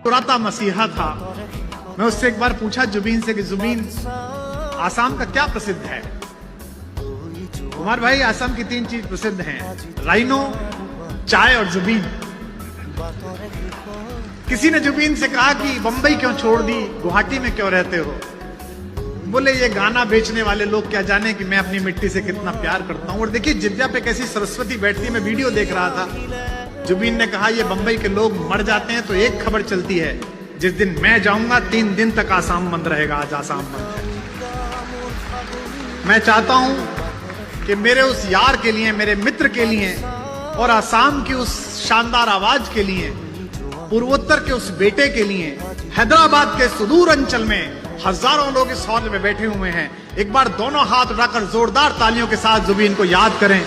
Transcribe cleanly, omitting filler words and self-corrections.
मुस्कुराता मसीहा था। मैं उससे एक बार पूछा जुबीन से कि जुबीन, आसाम का क्या प्रसिद्ध है? कुमार भाई, आसाम की 3 चीज प्रसिद्ध हैं, राइनो, चाय और जुबीन। किसी ने जुबीन से कहा कि बंबई क्यों छोड़ दी, गुवाहाटी में क्यों रहते हो? बोले ये गाना बेचने वाले लोग क्या जाने कि मैं अपनी मिट्टी से कितना प्यार करता हूं। और देखिए जिद्या पे कैसी सरस्वती बैठती है, मैं वीडियो देख रहा था। जुबीन ने कहा ये बंबई के लोग मर जाते हैं तो एक खबर चलती है, जिस दिन मैं जाऊंगा 3 दिन तक आसाम बंद रहेगा। आज आसाम बंद है। मैं चाहता हूं कि मेरे उस यार के लिए, मेरे मित्र के लिए और आसाम की उस शानदार आवाज के लिए, पूर्वोत्तर के उस बेटे के लिए, हैदराबाद के सुदूर अंचल में हजारों लोग इस हॉल में बैठे हुए हैं, एक बार दोनों हाथ उठाकर जोरदार तालियों के साथ जुबीन को याद करें।